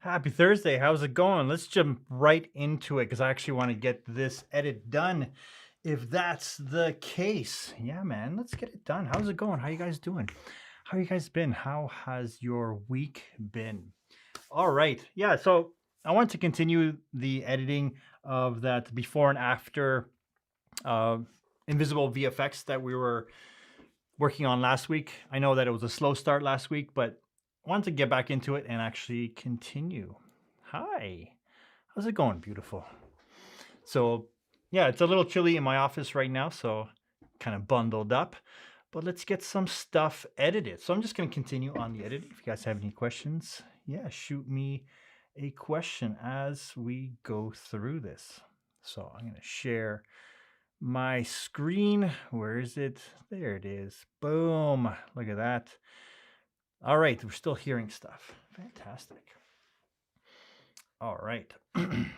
Happy Thursday. How's it going? Let's jump right into it because I actually want to get this edit done. If that's the case, yeah, man, let's get it done. How's it going? How you guys doing? How you guys been? How has your week been? All right. Yeah, so I want to continue the editing of that before and after uh, Invisible VFX that we were working on last week. I know that it was a slow start last week, but I wanted to get back into it and actually continue. Hi, how's it going? Beautiful. So yeah, it's a little chilly in my office right now, so kind of bundled up, but let's get some stuff edited. So I'm just going to continue on the editing. If you guys have any questions, yeah, shoot me a question as we go through this. So I'm going to share my screen. Where is it? There it is. Boom. Look at that. All right, we're still hearing stuff. Fantastic. All right. I'm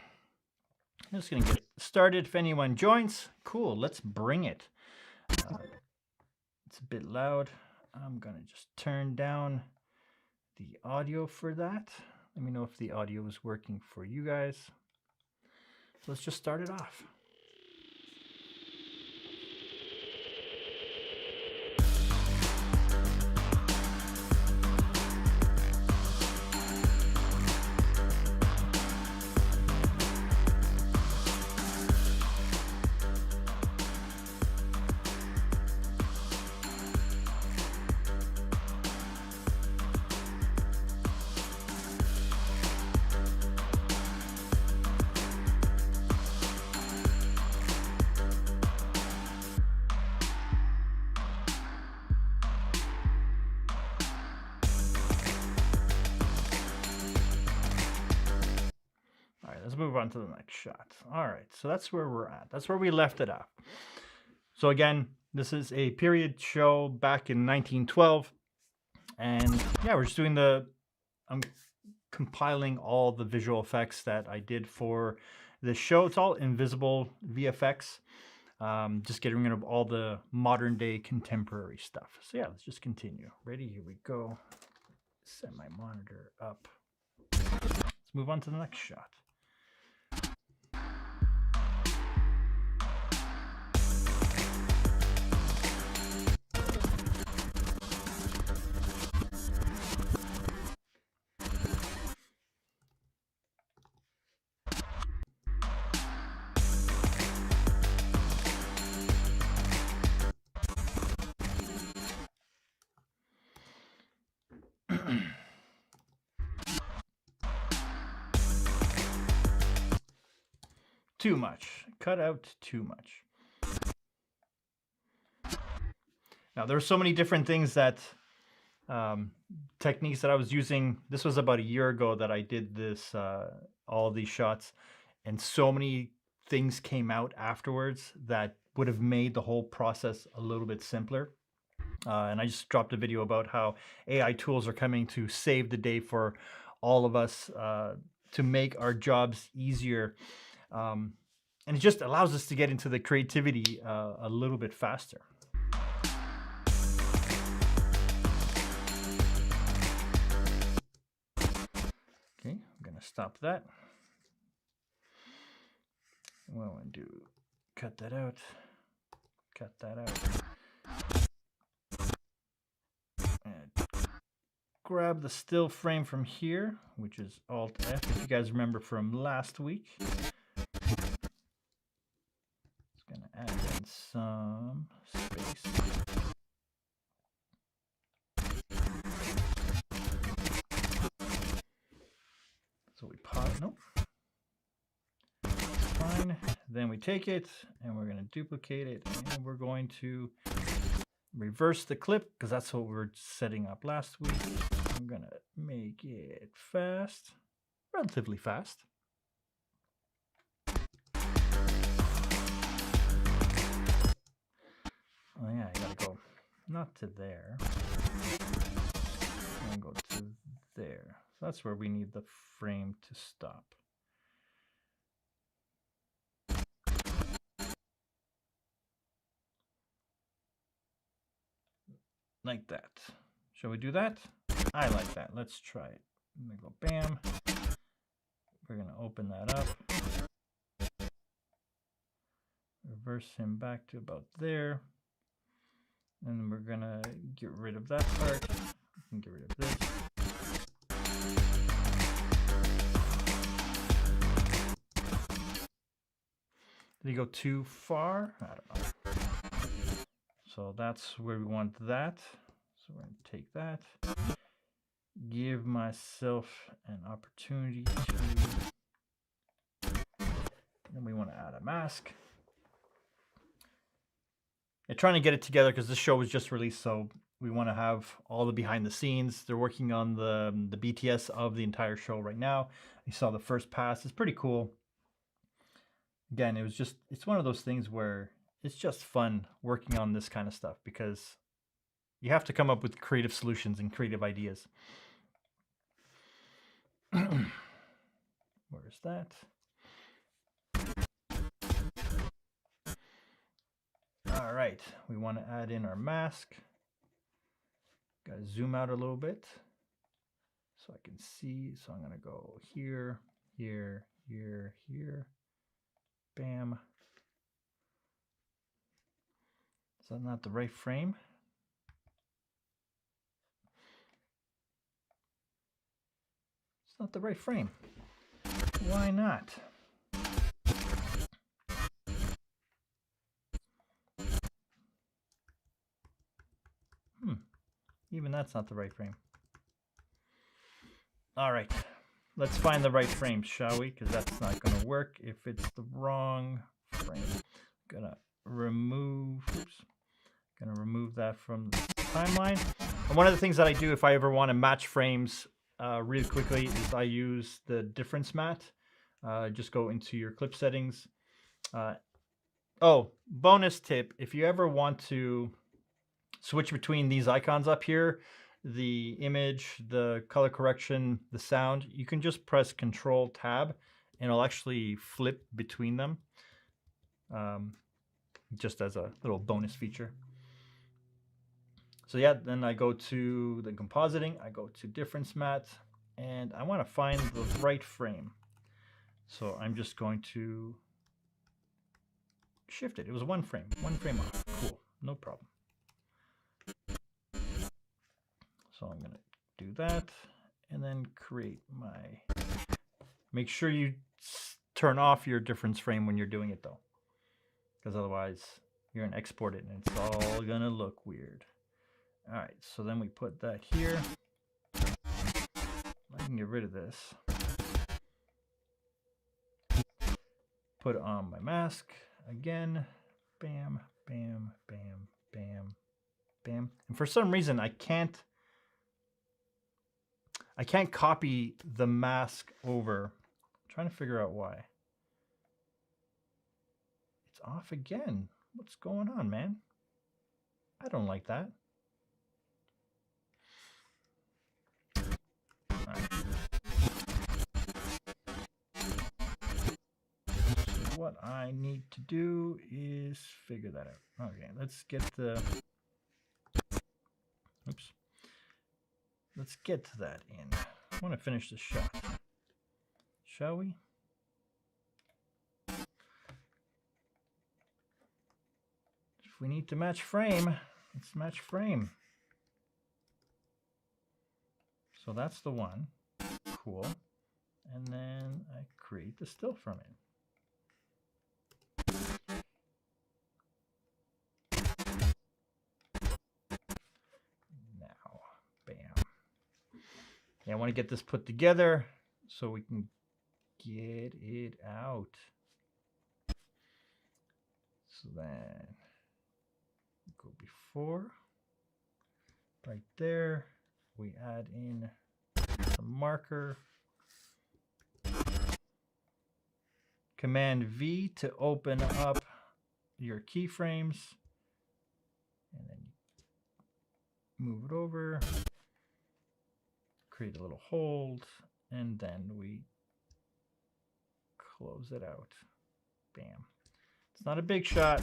just going to get started. If anyone joins, cool, let's bring it. It's a bit loud. I'm going to just turn down the audio for that. Let me know if the audio is working for you guys. So let's just start it off. Let's move on to the next shot. All right, so that's where we're at. That's where we left it off. So again, this is a period show back in 1912. And yeah, we're just doing I'm compiling all the visual effects that I did for this show. It's all Invisible VFX. Just getting rid of all the modern day contemporary stuff. So yeah, let's just continue. Ready? Here we go. Set my monitor up. Let's move on to the next shot. Too much. Cut out too much. Now, there are so many different things that, techniques that I was using. This was about a year ago that I did this, all these shots, and so many things came out afterwards that would have made the whole process a little bit simpler. And I just dropped a video about how AI tools are coming to save the day for all of us, to make our jobs easier. And it just allows us to get into the creativity a little bit faster. Okay, I'm going to stop that. What do I want to do? Cut that out. Cut that out. And grab the still frame from here, which is Alt F, if you guys remember from last week. It's going to add in some space. So we pause, nope. Fine. Then we take it and we're going to duplicate it, and we're going to reverse the clip because that's what we were setting up last week. I'm going to make it fast, relatively fast. Oh yeah, I gotta go not to there. And go to there. So that's where we need the frame to stop. Like that. Shall we do that? I like that. Let's try it. I'm gonna go bam. We're gonna open that up. Reverse him back to about there. And we're gonna get rid of that part. We can get rid of this. Did he go too far? I don't know. So that's where we want that. So we're going to take that. Give myself an opportunity to... Then we want to add a mask. I'm trying to get it together because this show was just released, so we want to have all the behind the scenes. They're working on the BTS of the entire show right now. You saw the first pass. It's pretty cool. Again, it's one of those things where it's just fun working on this kind of stuff because you have to come up with creative solutions and creative ideas. Where's that? All right, we want to add in our mask. Got to zoom out a little bit so I can see. So I'm going to go here, here, here, here. Bam. Is that not the right frame? It's not the right frame. Why not? Even that's not the right frame. All right, let's find the right frame, shall we? Because that's not going to work if it's the wrong frame. Gonna remove that from the timeline. And one of the things that I do if I ever want to match frames really quickly is I use the difference mat. Just go into your clip settings. Oh, bonus tip, if you ever want to switch between these icons up here, the image, the color correction, the sound, you can just press Control Tab and it'll actually flip between them, just as a little bonus feature. So yeah, then I go to the compositing, I go to difference mat, and I want to find the right frame. So I'm just going to shift it. It was one frame off. Cool, no problem. So I'm going to do that and then create my... Make sure you turn off your difference frame when you're doing it though, because otherwise you're going to export it and it's all going to look weird. All right, so then we put that here. I can get rid of this. Put on my mask again. Bam, bam, bam, bam, bam. And for some reason I can't copy the mask over. I'm trying to figure out why. It's off again. What's going on, man? I don't like that. All right. So what I need to do is figure that out. Okay, let's get the... Oops. Let's get to that in. I want to finish this shot. Shall we? If we need to match frame, let's match frame. So that's the one. Cool. And then I create the still from it. Now, bam. Yeah, I want to get this put together so we can get it out. So then go before, right there. We add in some marker. Command V to open up your keyframes. And then move it over, create a little hold, and then we close it out. Bam. It's not a big shot,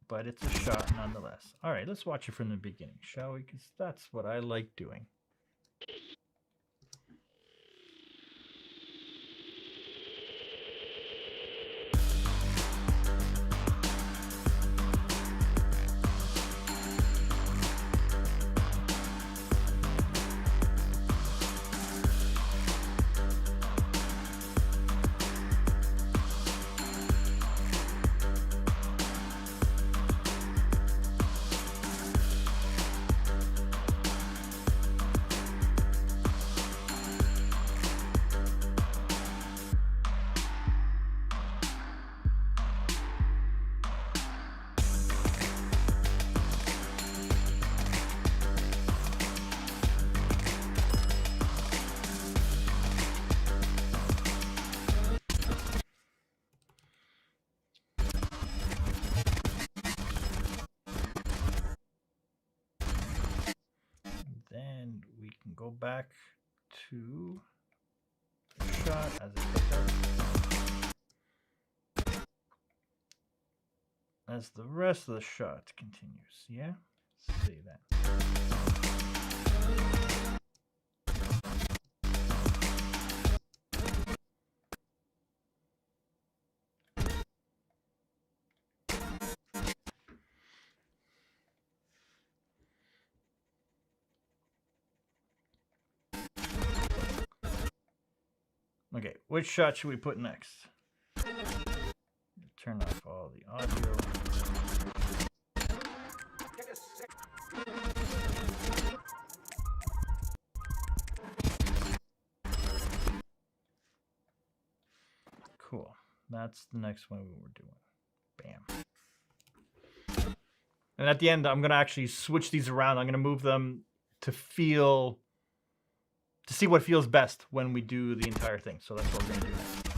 but it's a shot nonetheless. All right, let's watch it from the beginning, shall we? Because that's what I like doing. Then we can go back to the shot as it picks up, as the rest of the shot continues. Yeah, see that. Okay, which shot should we put next? Turn off all the audio. Cool. That's the next one we were doing. Bam. And at the end, I'm going to actually switch these around. I'm going to move them to see what feels best when we do the entire thing. So that's what we're going to do next.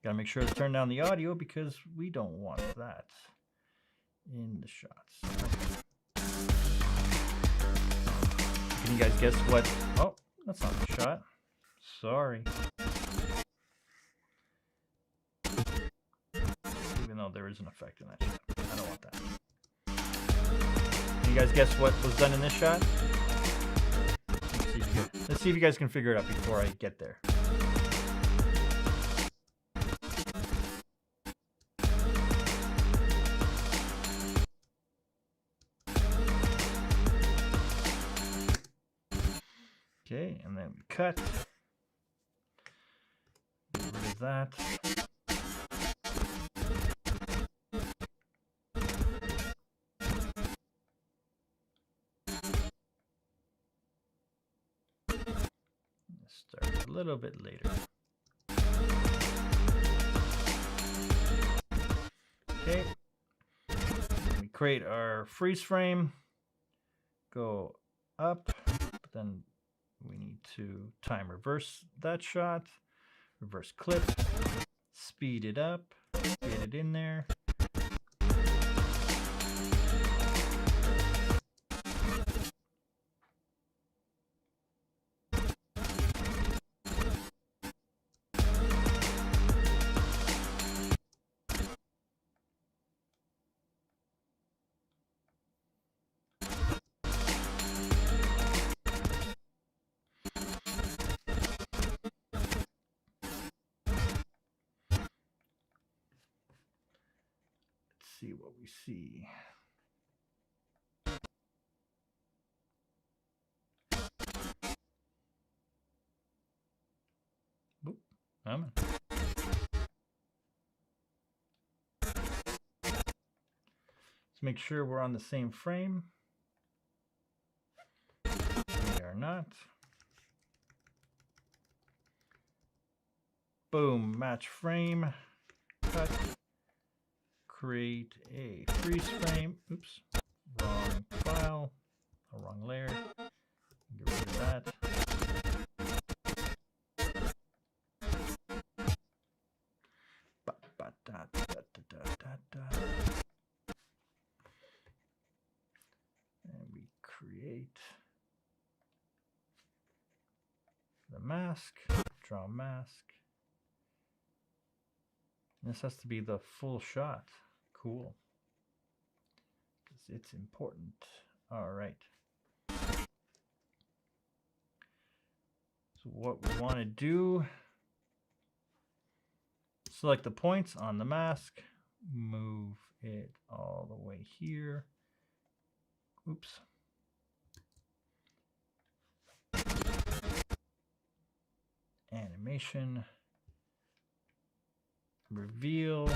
Gotta make sure to turn down the audio because we don't want that in the shots. Can you guys guess what? Oh, that's not the shot. Sorry. Even though there is an effect in that shot. I don't want that. Can you guys guess what was done in this shot? Let's see if you guys can figure it out before I get there. Okay, and then we cut. Get rid of that. Start a little bit later. Okay. We create our freeze frame. Go up, but then we need to time reverse that shot. Reverse clip. Speed it up. Get it in there. See what we see. Oop, let's make sure we're on the same frame. We are not. Boom, match frame, cut. Create a freeze frame. Oops, wrong file, a wrong layer. Get rid of that. create the mask, draw mask. This has to be the full shot. Cool. Because it's important. All right. So what we want to do, select the points on the mask, move it all the way here. Oops. Animation, reveal,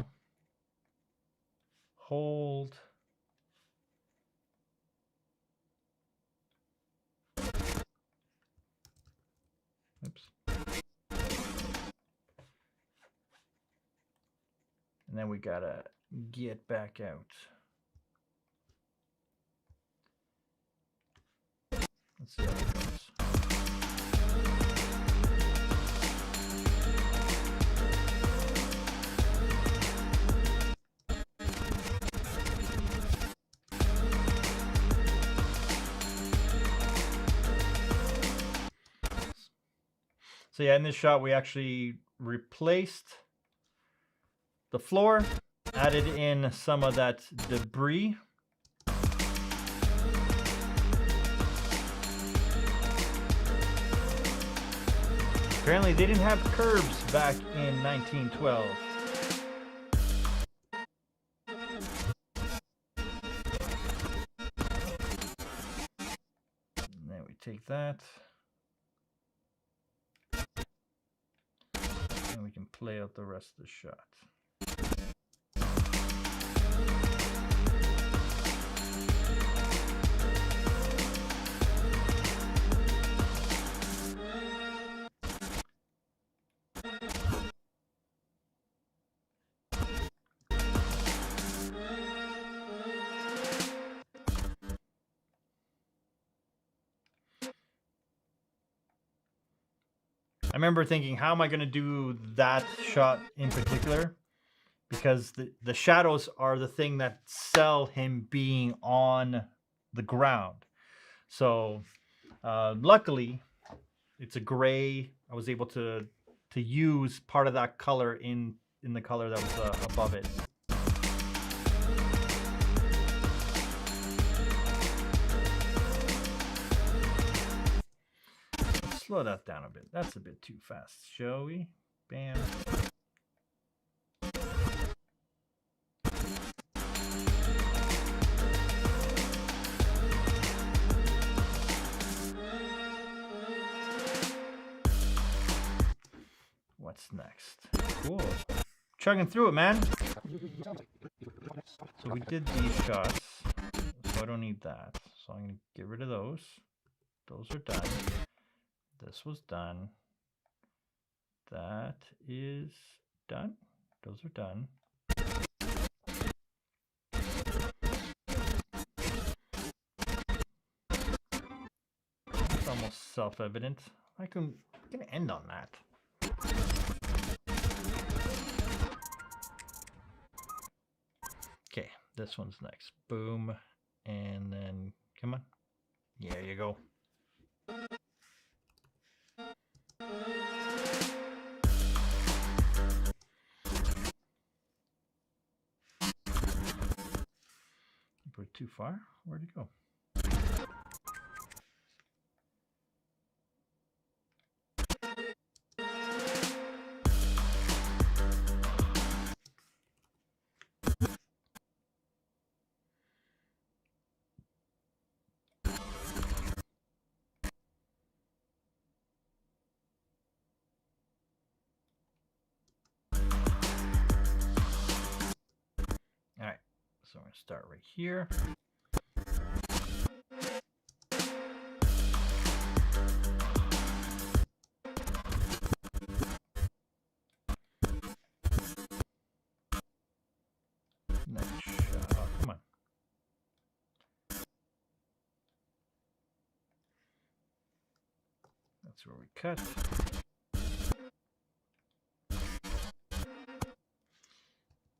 hold. Oops. And then we gotta get back out. Let's see how it goes. So yeah, in this shot, we actually replaced the floor, added in some of that debris. Apparently they didn't have curbs back in 1912. And then we take that. And we can play out the rest of the shot. I remember thinking, how am I going to do that shot in particular? Because the shadows are the thing that sell him being on the ground. So luckily, it's a gray. I was able to use part of that color in the color that was above it. Slow that down a bit. That's a bit too fast, shall we? Bam. What's next? Cool. Chugging through it, man. So we did these shots, so I don't need that. So I'm going to get rid of those. Those are done. This was done. That is done. Those are done. It's almost self-evident. I can end on that. Okay, this one's next. Boom. And then, come on. Yeah, there you go. Put it too far? Where'd it go? All right, so I'm going to start right here. Next shot. Oh, come on. That's where we cut.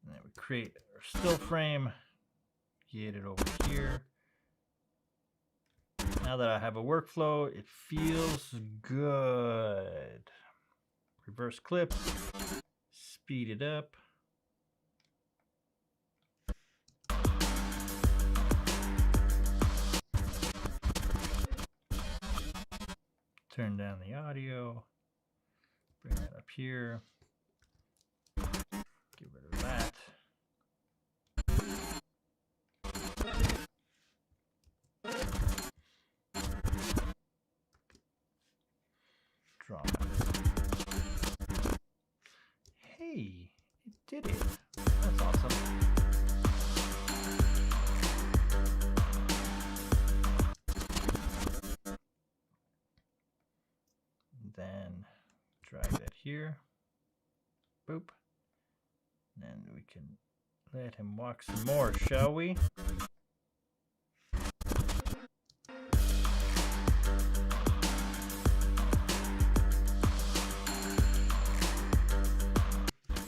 And then we create our still frame. Get it over here. Now that I have a workflow, it feels good. Reverse clip, speed it up. Turn down the audio, bring that up here, get rid of that. Draw. Hey, it did it. That's awesome. Then drag that here. Boop. And we can let him walk some more, shall we?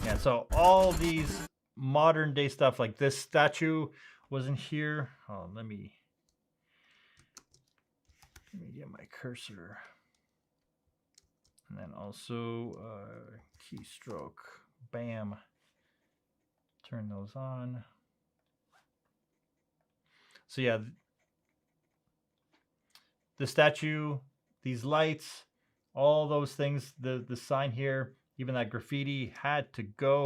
Yeah, so all these modern day stuff, like this statue wasn't here. Oh, let me get my cursor. And then also keystroke, bam, turn those on. So yeah, the statue, these lights, all those things, the sign here, even that graffiti had to go.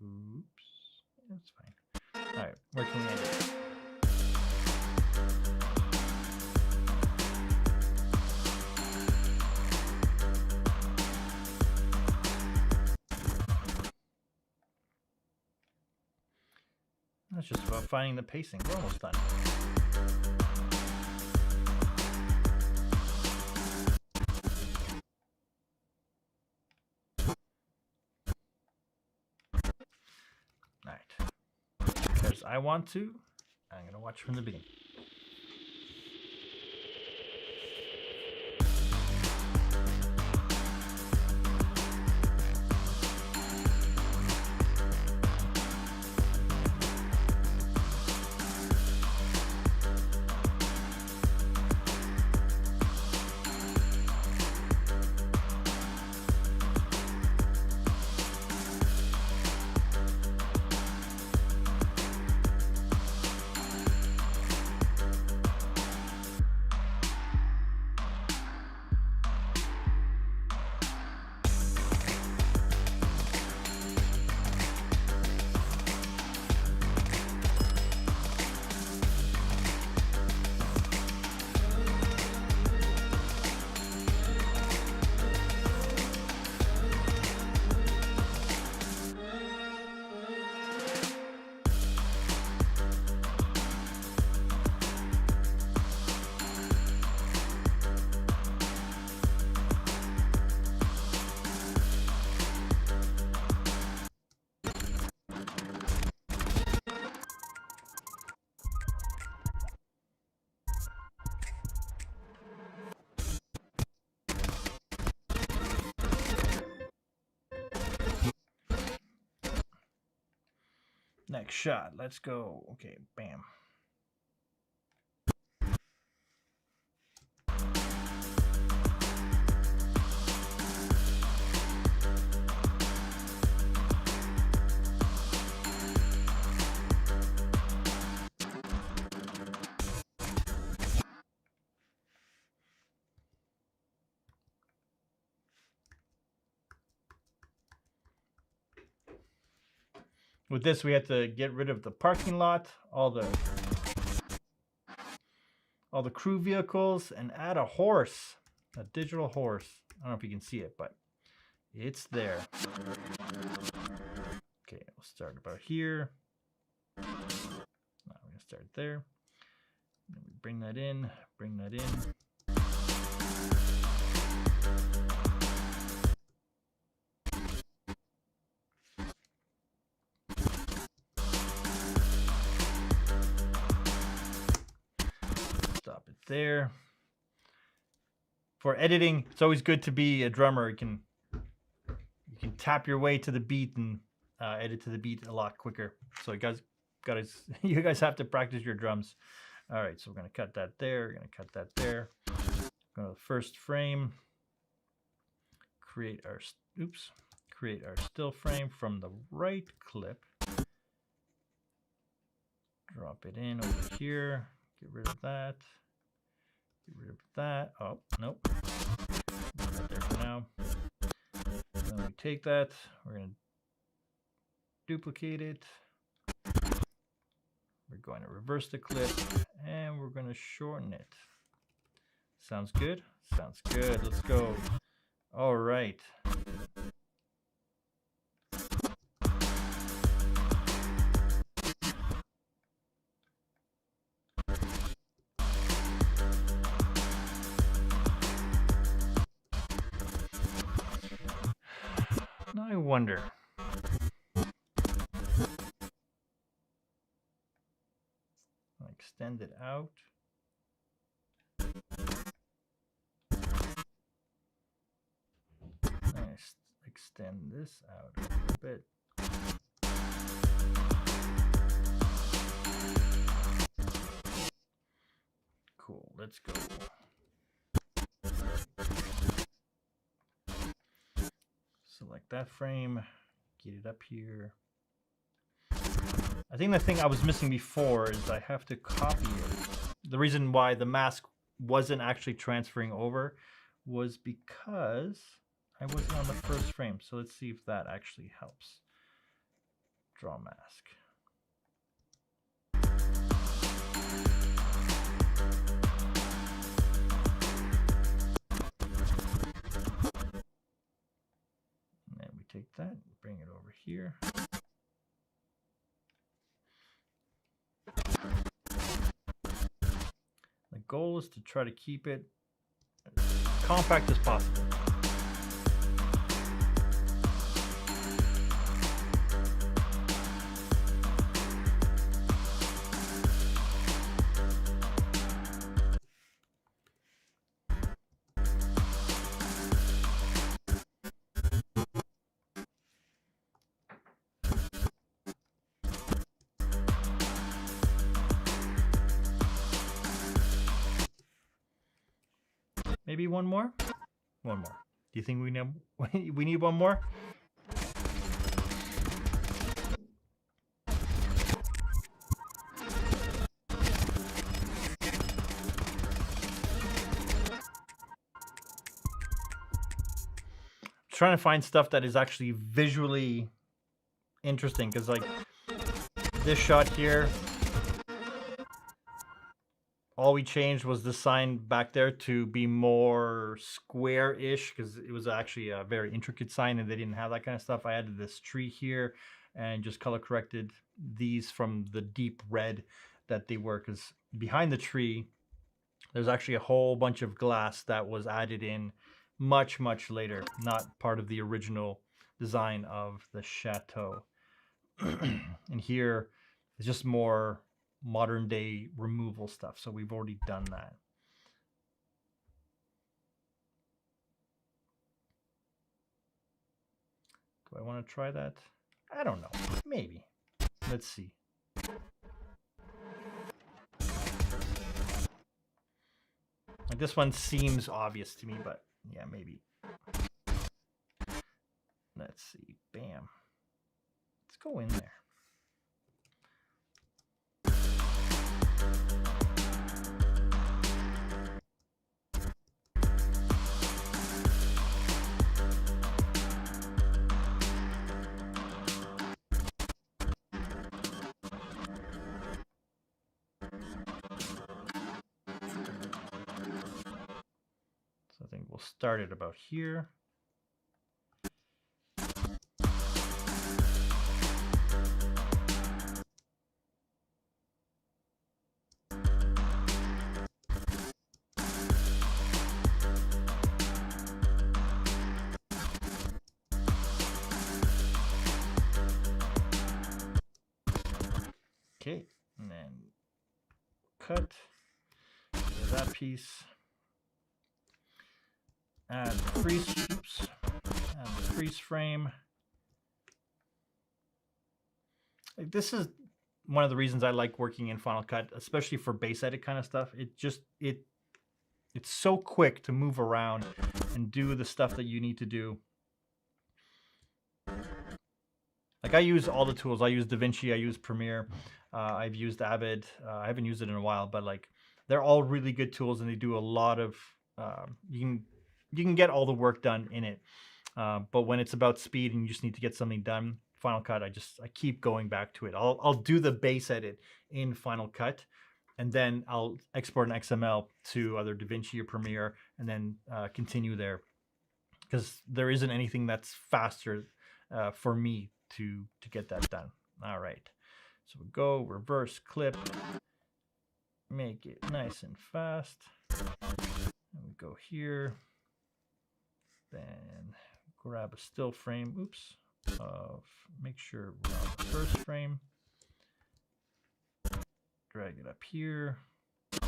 Oops, that's fine. All right, where can we edit? That's just about finding the pacing. We're almost done. All right. Because I want to, I'm going to watch from the beginning. Next shot. Let's go. Okay, bam. With this, we had to get rid of the parking lot, all the crew vehicles, and add a horse, a digital horse. I don't know if you can see it, but it's there. Okay, we'll start about here. Now we're gonna start there. Then we bring that in, bring that in. there. For editing, it's always good to be a drummer. You can tap your way to the beat and edit to the beat a lot quicker. So you guys have to practice your drums. All right, so we're gonna cut that there. We're gonna cut that there. Go to the first frame. Create our still frame from the right clip. Drop it in over here. Get rid of that. Get rid of that. Oh, nope. Leave that there for now. And then we take that. We're going to duplicate it. We're going to reverse the clip. And we're going to shorten it. Sounds good? Sounds good. Let's go. All right. Now I wonder. I'll extend it out. Nice. Extend this out a little bit. Cool. Let's go. Select that frame, get it up here. I think the thing I was missing before is I have to copy it. The reason why the mask wasn't actually transferring over was because I wasn't on the first frame. So let's see if that actually helps. Draw mask. Take that, bring it over here. The goal is to try to keep it as compact as possible. Maybe one more? One more. Do you think we need one more? Trying to find stuff that is actually visually interesting, because like this shot here, all we changed was the sign back there to be more square-ish, because it was actually a very intricate sign and they didn't have that kind of stuff. I added this tree here and just color corrected these from the deep red that they were, because behind the tree there's actually a whole bunch of glass that was added in much later, not part of the original design of the chateau. And here it's just more modern day removal stuff, so we've already done that. Do I want to try that? I don't know. Maybe. Let's see. Like this one seems obvious to me, but yeah, maybe. Let's see. Bam. Let's go in there. So I think we'll start it about here. Okay, and then cut, of that piece. Add the freeze, oops, add the freeze frame. Like, this is one of the reasons I like working in Final Cut, especially for base edit kind of stuff. It's so quick to move around and do the stuff that you need to do. Like, I use all the tools. I use DaVinci, I use Premiere, I've used Avid. I haven't used it in a while, but like, they're all really good tools, and they do a lot of you can get all the work done in it. But when it's about speed and you just need to get something done, Final Cut, I keep going back to it. I'll do the base edit in Final Cut, and then I'll export an XML to either DaVinci or Premiere, and then continue there, because there isn't anything that's faster for me to get that done. All right, so we go reverse clip, make it nice and fast, and we go here, then grab a still frame, oops, make sure we're on the first frame, drag it up here, we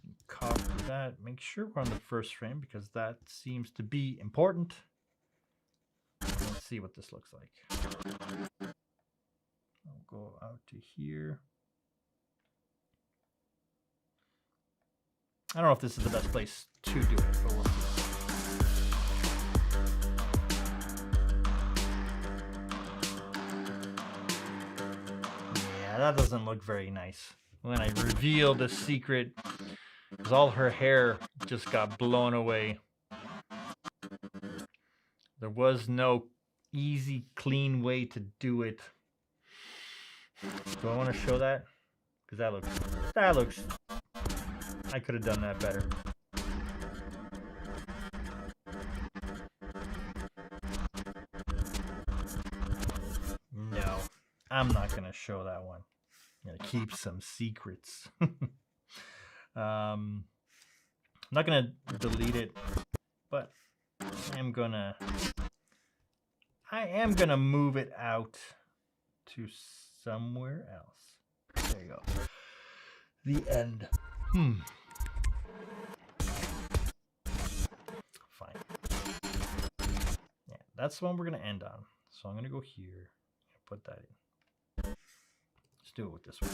can copy that, make sure we're on the first frame because that seems to be important. Let's see what this looks like. I'll go out to here. I don't know if this is the best place to do it, but we'll see. Yeah, that doesn't look very nice. When I reveal the secret, because all her hair just got blown away. There was no easy, clean way to do it. Do I want to show that? Because that looks, I could have done that better. No, I'm not going to show that one. I'm going to keep some secrets. I'm not going to delete it, but I am gonna move it out to somewhere else. There you go. The end. Fine. Yeah, that's the one we're gonna end on. So I'm gonna go here and put that in. Let's do it with this one.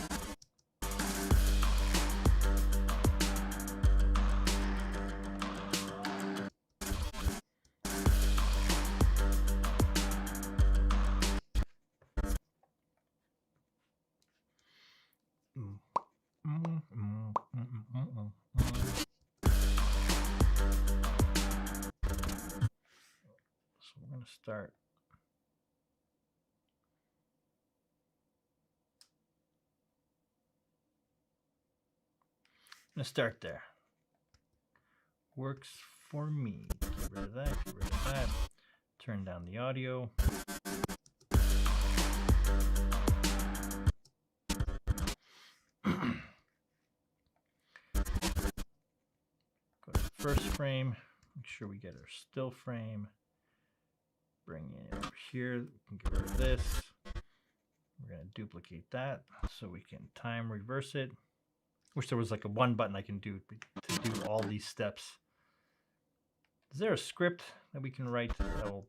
So we're going to start. I'm going to start there. Works for me. Get rid of that, get rid of that. Turn down the audio. Go to the first frame. Make sure we get our still frame. Bring it over here. We can get rid of this. We're going to duplicate that so we can time reverse it. Wish there was like a one button I can do to do all these steps. Is there a script that we can write that will...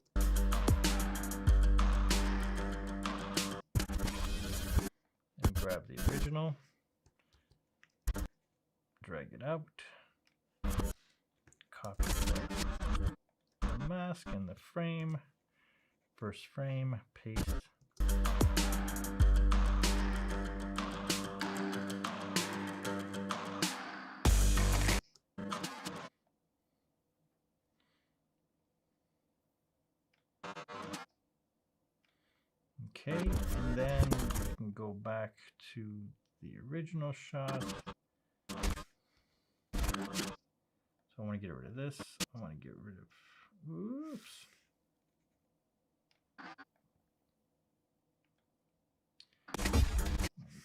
And grab the original. Drag it out. Copy the mask and the frame. First frame, paste. Okay, and then we can go back to the original shot. So I want to get rid of this. I want to get rid of, oops.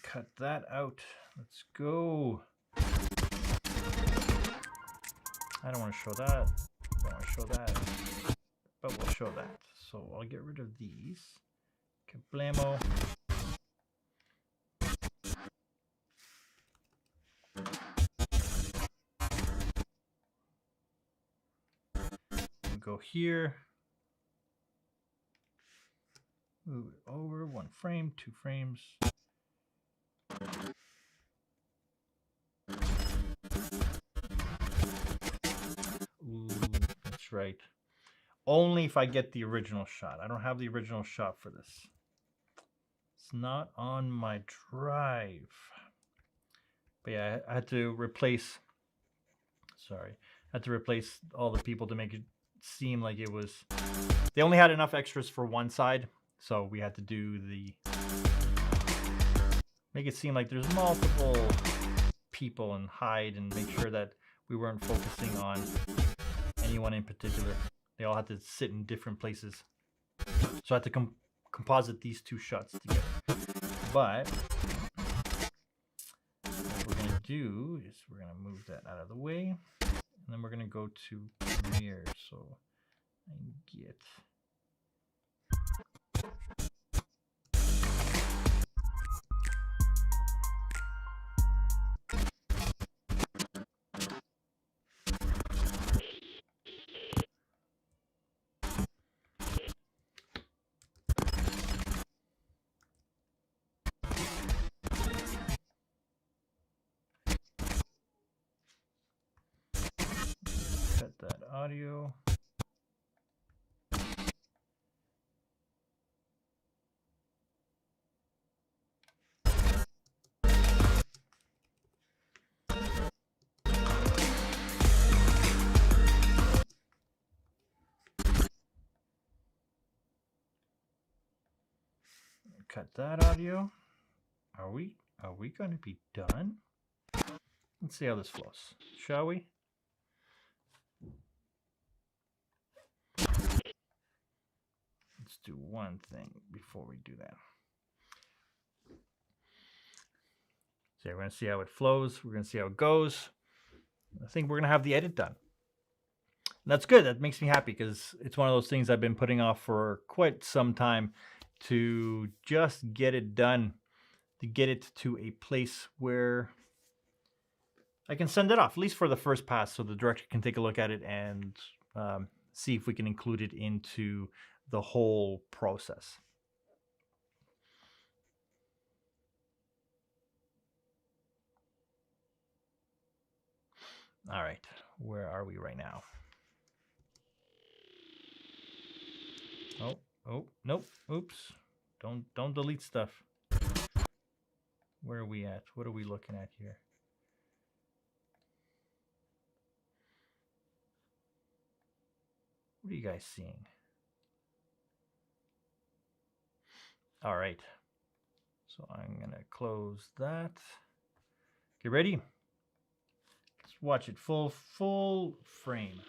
Cut that out. Let's go. I don't want to show that. I don't want to show that. But we'll show that. So I'll get rid of these. Kablamo. go here. Move it over 1 frame, 2 frames. Ooh, that's right. Only if I get the original shot. I don't have the original shot for this. It's not on my drive. But yeah, I had to replace, sorry, I had to replace all the people to make it seem like it was, they only had enough extras for one side. So we had to do the, make it seem like there's multiple people and hide and make sure that we weren't focusing on anyone in particular. They all had to sit in different places. So I had to composite these 2 shots together. But what we're going to do is we're going to move that out of the way. And then we're going to go to Premiere. So I get... Cut that audio. Cut that audio. Are we going to be done? Let's see how this flows, shall we? Let's do one thing before we do that. So we're going to see how it flows. We're going to see how it goes. I think we're going to have the edit done. And that's good. That makes me happy because it's one of those things I've been putting off for quite some time to just get it done, to get it to a place where I can send it off, at least for the first pass, so the director can take a look at it and see if we can include it into the whole process. All right, where are we right now? Oh, nope, oops. Don't delete stuff. Where are we at? What are we looking at here? What are you guys seeing? All right. So I'm going to close that. Get ready. Let's watch it full frame.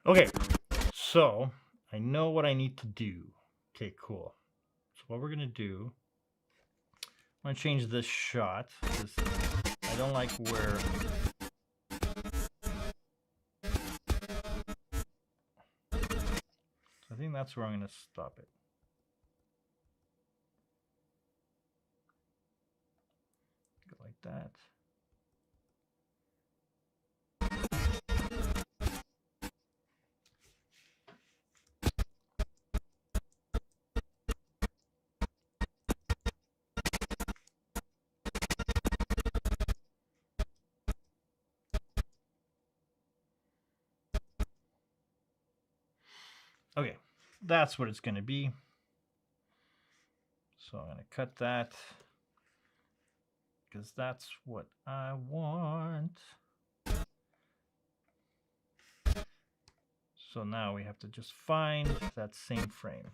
Okay, so I know what I need to do. Okay, cool. So what we're going to do, I'm going to change this shot because I don't like where... I think that's where I'm going to stop it. Go like that. Okay, that's what it's going to be. So I'm going to cut that because that's what I want. So now we have to just find that same frame.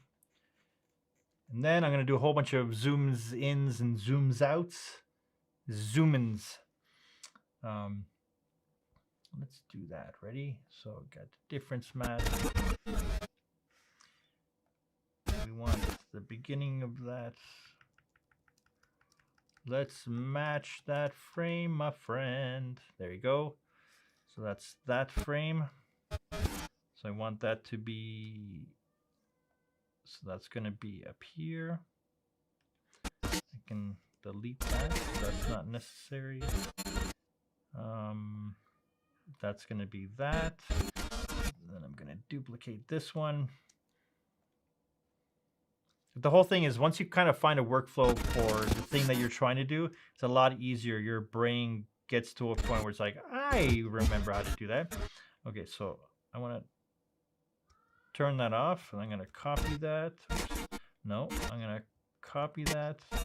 And then I'm going to do a whole bunch of zooms ins and zooms outs. Zoom-ins. Let's do that. Ready? So got the difference mask. We want the beginning of that. Let's match that frame, my friend. There you go. So that's that frame. So I want that to be, so that's going to be up here. I can delete that. That's not necessary. That's going to be that. Then I'm going to duplicate this one. The whole thing is once you kind of find a workflow for the thing that you're trying to do, it's a lot easier. Your brain gets to a point where it's like, I remember how to do that. Okay, so I want to turn that off, and I'm going to copy that. Oops. No, I'm going to copy that. I'm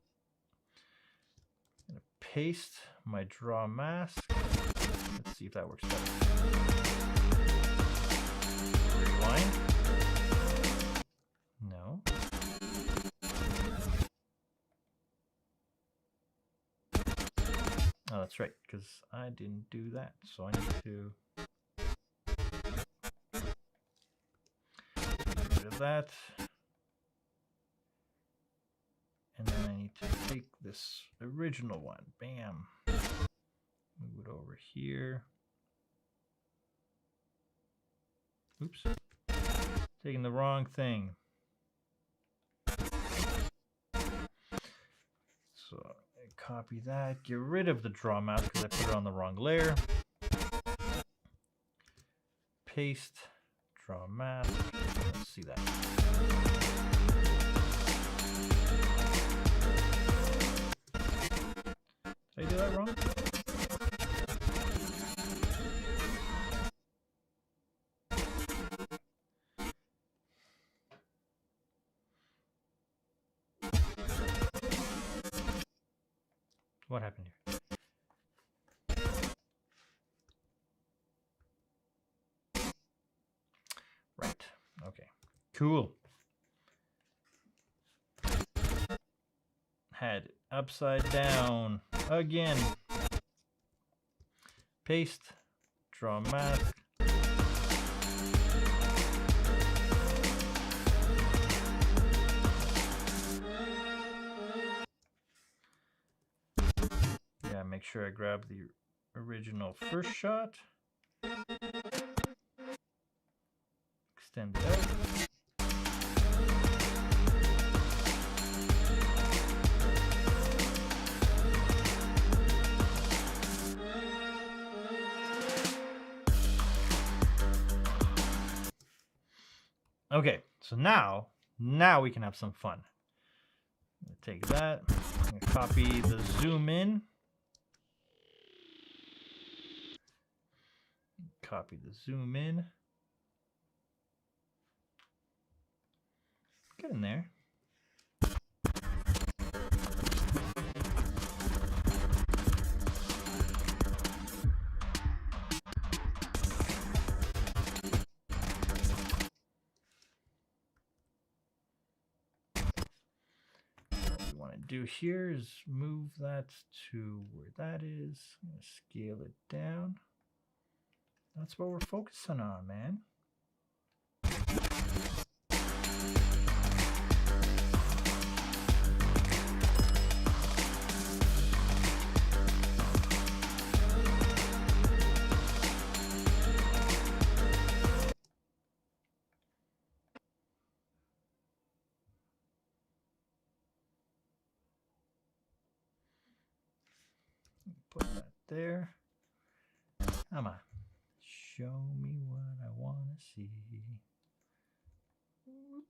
going to paste my draw mask. Let's see if that works better. Rewind. No. Oh, that's right, because I didn't do that. So I need to get rid of that. And then I need to take this original one. Bam. Move it over here. Oops. Taking the wrong thing. So I copy that. Get rid of the draw mask because I put it on the wrong layer. Paste. Draw mask. Let's see that. Did I do that wrong? What happened here? Right. Okay. Cool. Had it upside down again. Paste. Draw mask. Yeah, make sure I grab the original first shot. Extend it out. Okay, so now we can have some fun. I'm gonna take that, I'm gonna copy the zoom in, copy the zoom in, get in there. Do here is move that to where that is. I'm going to scale it down. That's what we're focusing on, man. there. Come on. Show me what I want to see. Whoop.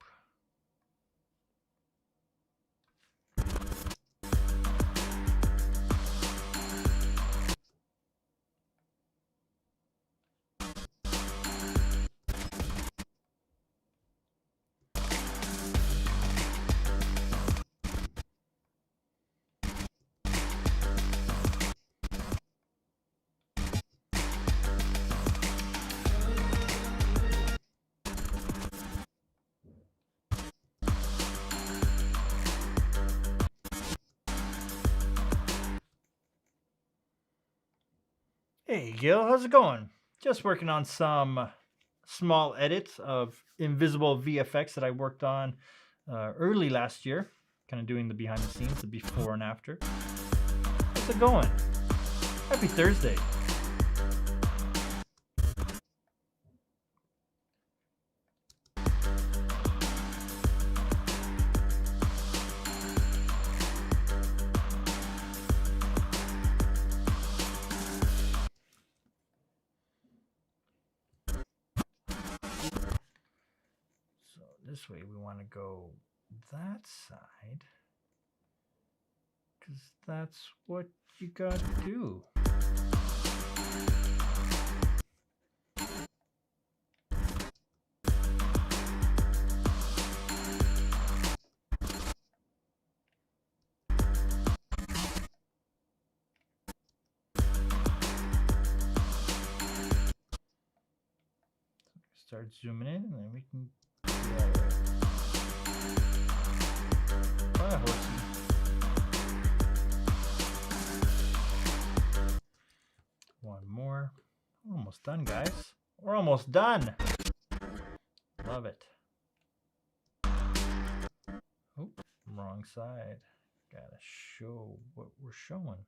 Hey Gil, how's it going? Just working on some small edits of Invisible VFX that I worked on early last year. Kind of doing the behind the scenes, the before and after. How's it going? Happy Thursday. This way we want to go that side because that's what you got to do. Start zooming in and then we can Bye, horsey. One more. We're almost done, guys. We're almost done. Love it. Oh, wrong side. Gotta show what we're showing.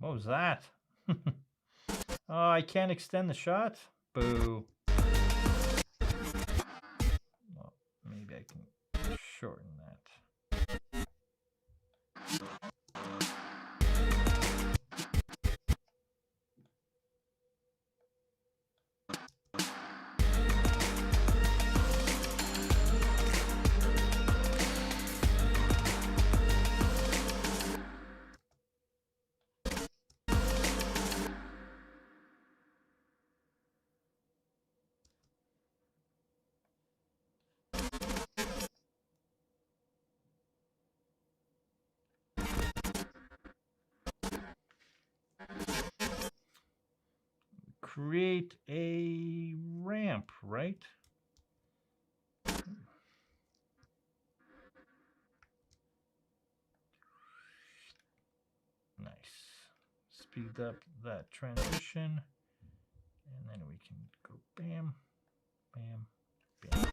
What was that? Oh, I can't extend the shot? Boo. Well, maybe I can shorten that. Create a ramp, right? Nice. Speed up that transition. And then we can go bam, bam, bam.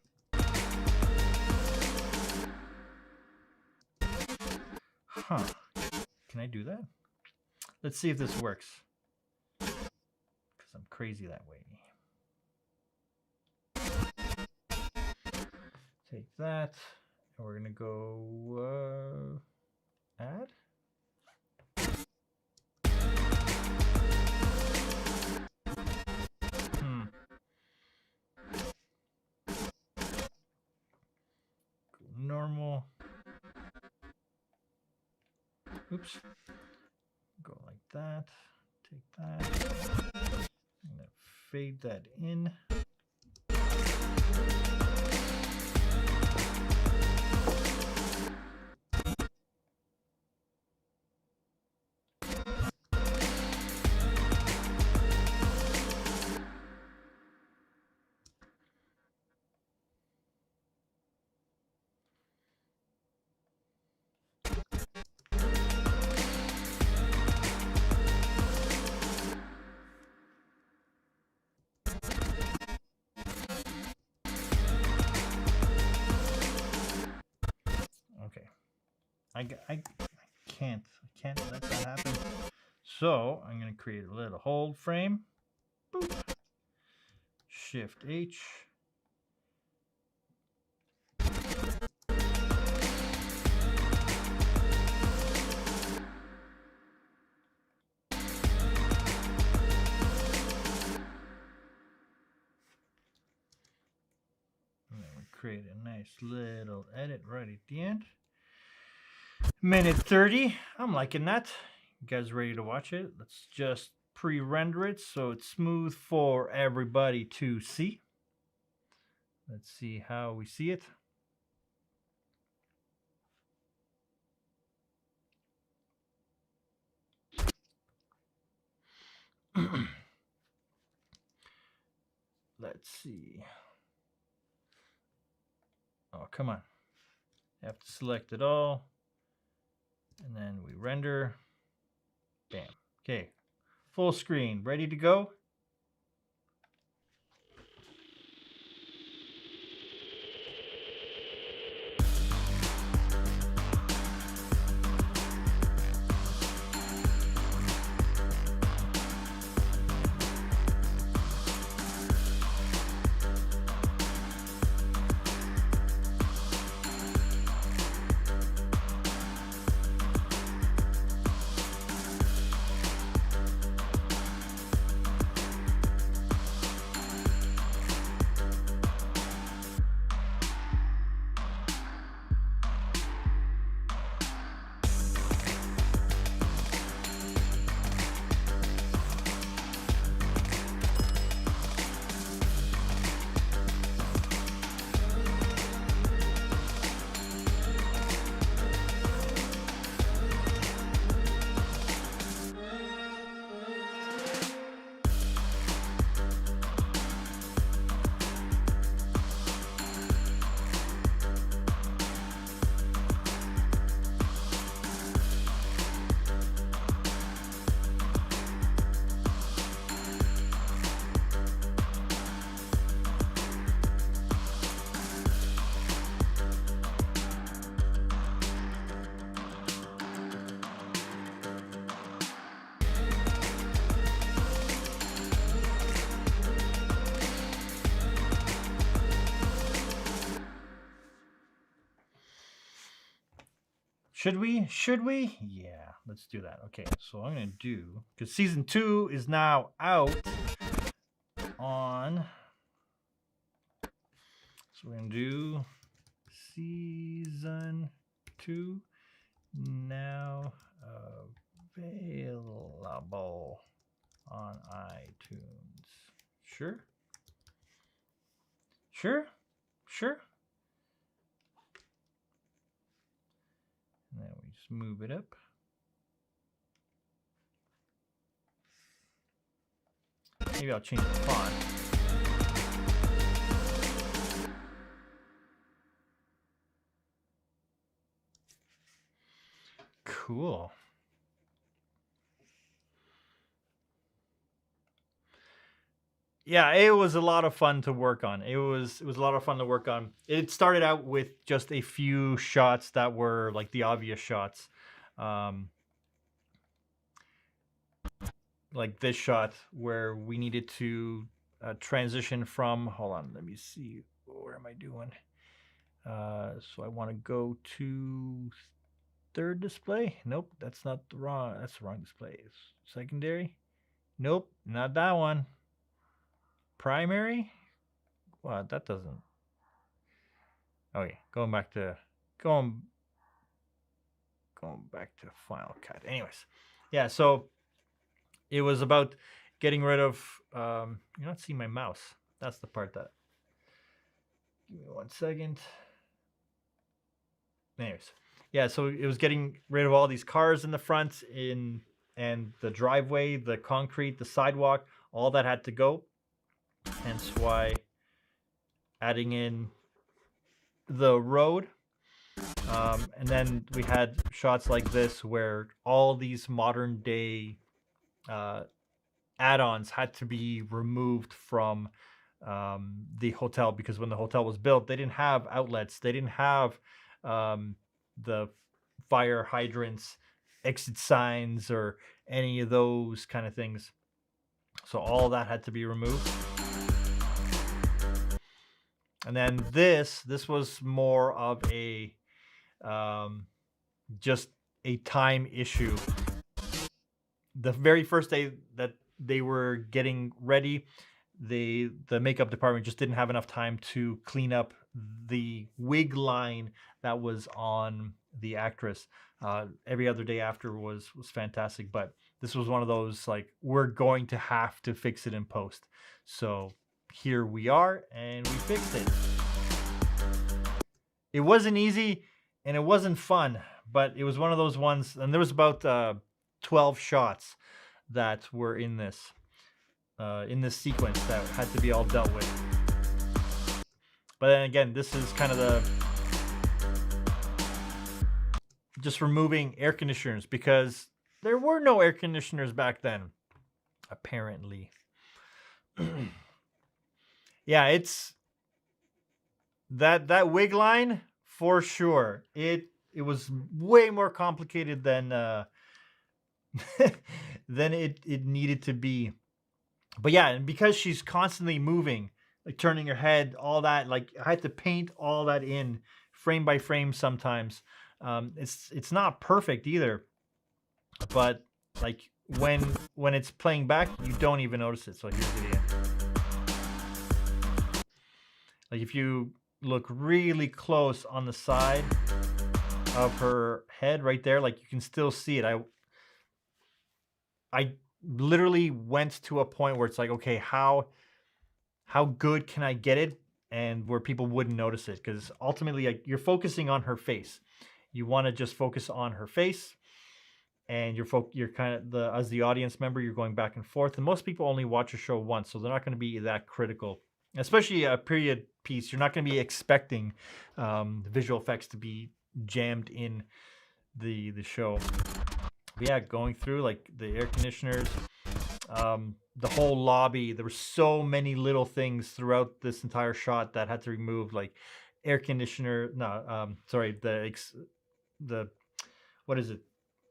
Huh. Can I do that? Let's see if this works. Because I'm crazy that way. Take that. And we're going to go add. Normal. Oops. Go like that. Take that. I'm going to fade that in. I can't let that happen. So I'm going to create a little hold frame. Boop. Shift H. And then we create a nice little edit right at the end. Minute 30. I'm liking that. You guys ready to watch it? Let's just pre-render it so it's smooth for everybody to see. Let's see how we see it. Let's see. Oh, come on. You have to select it all. And then we render. Bam. Okay. Full screen. Ready to go? Should we? Should we? Yeah, let's do that. Okay, so I'm going to do, because season 2 is now out on, so we're going to do season 2 now available on iTunes. Sure? Sure? Sure? And then we just move it up. Maybe I'll change the font. Cool. Yeah, it was a lot of fun to work on. It was a lot of fun to work on. It started out with just a few shots that were like the obvious shots. Like this shot where we needed to transition from, hold on, let me see, where am I doing? So I want to go to third display. Nope, that's the wrong display. It's secondary. Nope, not that one. Primary. Well, that doesn't. Okay, going back to Final Cut. Anyways, yeah. So it was about getting rid of. You're not seeing my mouse. That's the part that. Give me 1 second. Anyways, yeah. So it was getting rid of all these cars in the front, and the driveway, the concrete, the sidewalk, all that had to go. Hence why adding in the road. And then we had shots like this where all these modern day add-ons had to be removed from the hotel, because when the hotel was built, they didn't have outlets. They didn't have the fire hydrants, exit signs, or any of those kind of things. So all that had to be removed. And then this was more of a just a time issue. The very first day that they were getting ready, the makeup department just didn't have enough time to clean up the wig line that was on the actress. Every other day after was fantastic, but this was one of those, like, we're going to have to fix it in post. So here we are, and we fixed it. It wasn't easy and it wasn't fun, but it was one of those ones, and there was about 12 shots that were in this sequence that had to be all dealt with. But then again, this is kind of the just removing air conditioners, because there were no air conditioners back then, apparently. Yeah, it's that wig line for sure. It was way more complicated than than it needed to be. But yeah, and because she's constantly moving, like turning her head, all that, like I had to paint all that in frame by frame sometimes. It's not perfect either, but like when it's playing back, you don't even notice it. So here's it again. Like if you look really close on the side of her head right there, like you can still see it. I literally went to a point where it's like, okay, how good can I get it, and where people wouldn't notice it? Because ultimately, like, you're focusing on her face. You want to just focus on her face, and you're kind of as the audience member, you're going back and forth. And most people only watch a show once, so they're not going to be that critical. Especially a period piece, you're not going to be expecting visual effects to be jammed in the show. But yeah, going through like the air conditioners, the whole lobby, there were so many little things throughout this entire shot that had to remove, like air conditioner. No, sorry, the what is it?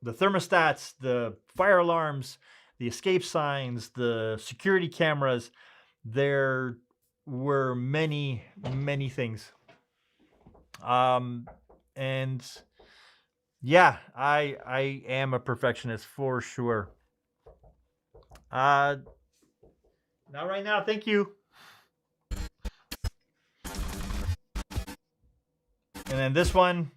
The thermostats, the fire alarms, the escape signs, the security cameras. There were many things. And yeah, I am a perfectionist for sure. Not right now, thank you. And then this one,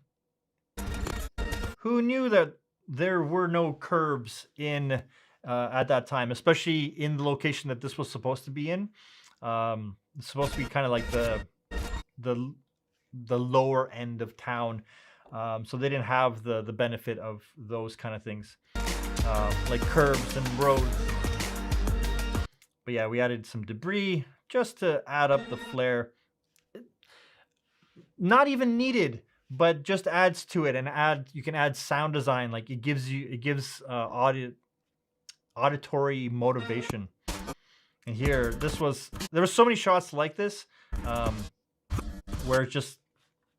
who knew that there were no curbs in at that time, especially in the location that this was supposed to be in. It's supposed to be kind of like the lower end of town, so they didn't have the benefit of those kind of things, like curbs and roads. But yeah, we added some debris just to add up the flair. Not even needed, but just adds to it. And you can add sound design, like it gives auditory motivation. And here, there were so many shots like this, where just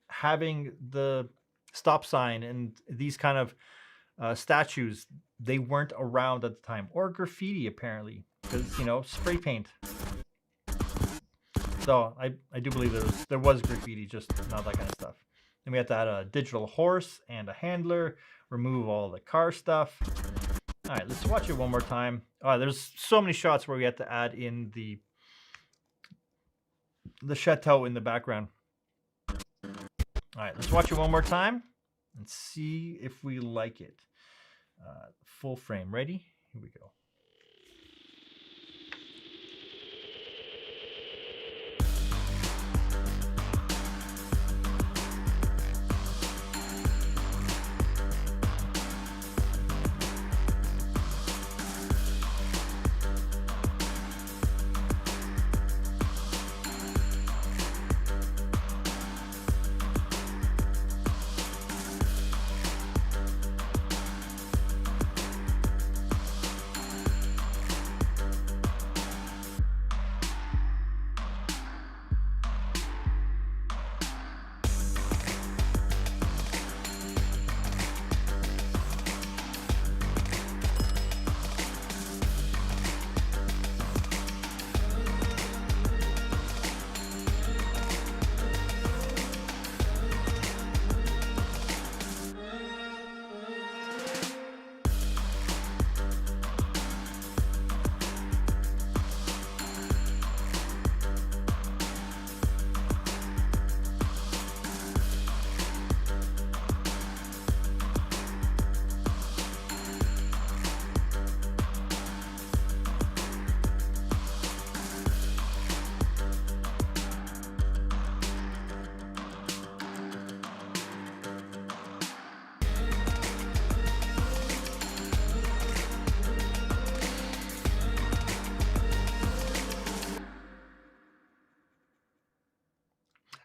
having the stop sign and these kind of statues, they weren't around at the time, or graffiti apparently, because spray paint. So I do believe there was graffiti, just not that kind of stuff. Then we had to add a digital horse and a handler, remove all the car stuff. All right, let's watch it one more time. There's so many shots where we had to add in the chateau in the background. All right, let's watch it one more time and see if we like it. Full frame, ready? Here we go.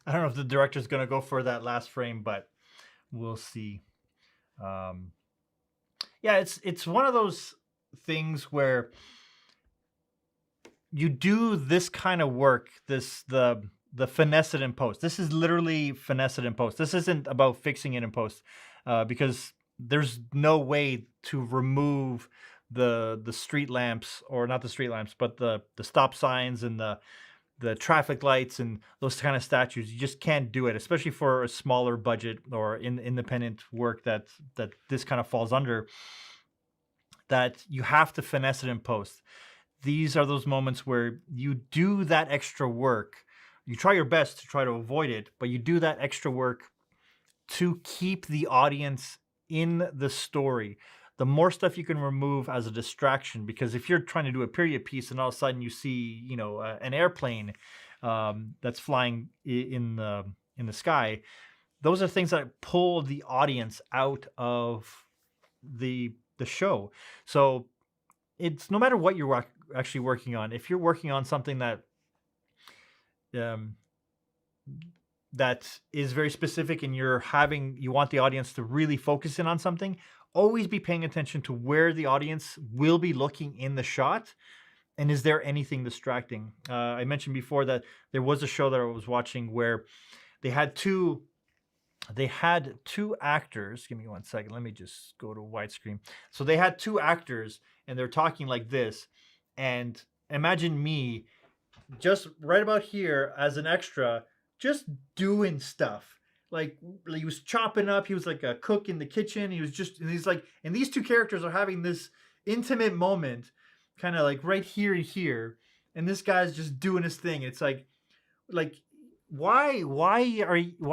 I don't know if the director's going to go for that last frame, but we'll see. Yeah, it's one of those things where you do this kind of work, the finesse it in post. This is literally finesse it in post. This isn't about fixing it in post, because there's no way to remove the street lamps, or not the street lamps, but the stop signs and the traffic lights and those kind of statues. You just can't do it, especially for a smaller budget or independent work that this kind of falls under. That you have to finesse it in post. These are those moments where you do that extra work. You try your best to try to avoid it, but you do that extra work to keep the audience in the story. The more stuff you can remove as a distraction, because if you're trying to do a period piece and all of a sudden you see, an airplane that's flying in the sky, those are things that pull the audience out of the show. So it's no matter what you're actually working on. If you're working on something um, that is very specific and you want the audience to really focus in on something, always be paying attention to where the audience will be looking in the shot. And is there anything distracting? I mentioned before that there was a show that I was watching where they had two actors. Give me one second. Let me just go to widescreen. So they had two actors and they're talking like this. And imagine me just right about here as an extra, just doing stuff. Like he was chopping up. He was like a cook in the kitchen. And these two characters are having this intimate moment, kind of like right here and here. And this guy's just doing his thing. It's like, why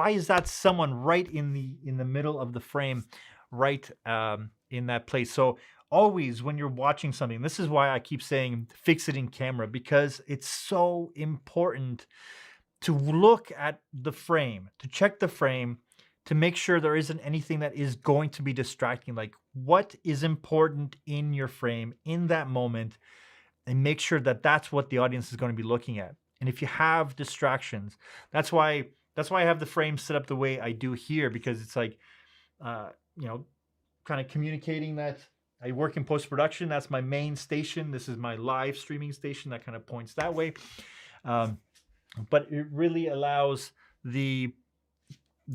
is that someone right in the middle of the frame, right in that place? So always when you're watching something, this is why I keep saying fix it in camera, because it's so important to look at the frame, to check the frame, to make sure there isn't anything that is going to be distracting. Like, what is important in your frame in that moment, and make sure that that's what the audience is going to be looking at. And if you have distractions, that's why I have the frame set up the way I do here, because it's like, kind of communicating that I work in post-production. That's my main station. This is my live streaming station that kind of points that way. But it really allows the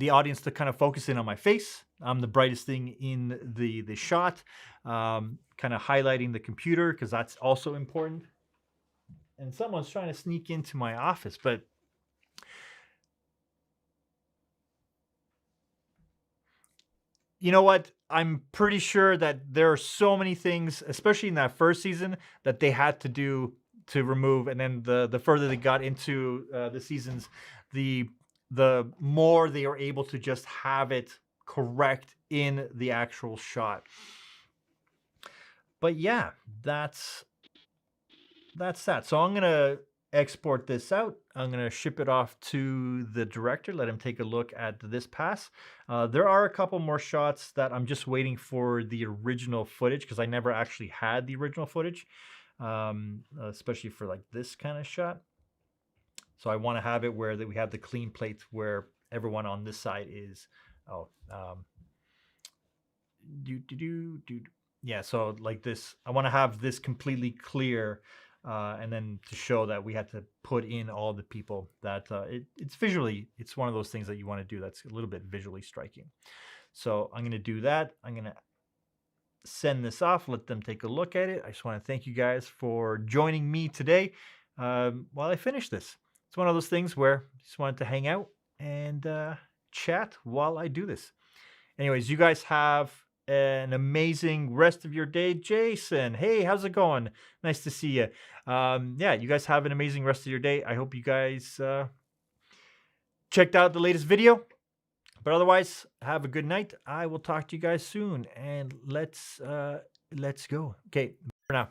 audience to kind of focus in on my face. I'm the brightest thing in the shot, kind of highlighting the computer, because that's also important. And someone's trying to sneak into my office, but you know what? I'm pretty sure that there are so many things, especially in that first season, that they had to do to remove. And then the further they got into the seasons, the more they were able to just have it correct in the actual shot. But yeah, that's that. So I'm going to export this out. I'm going to ship it off to the director, let him take a look at this pass. There are a couple more shots that I'm just waiting for the original footage, because I never actually had the original footage, especially for like this kind of shot. So I want to have it where we have the clean plate where everyone on this side is, yeah, so like this, I want to have this completely clear, and then to show that we had to put in all the people that it's one of those things that you want to do that's a little bit visually striking. So I'm going to do that. I'm going to send this off, let them take a look at it. I just want to thank you guys for joining me today while I finish this. It's one of those things where I just wanted to hang out and chat while I do this. Anyways, you guys have an amazing rest of your day. Jason, hey, how's it going? Nice to see you. Yeah, you guys have an amazing rest of your day. I hope you guys checked out the latest video. But otherwise, have a good night. I will talk to you guys soon, and let's go. Okay, for now.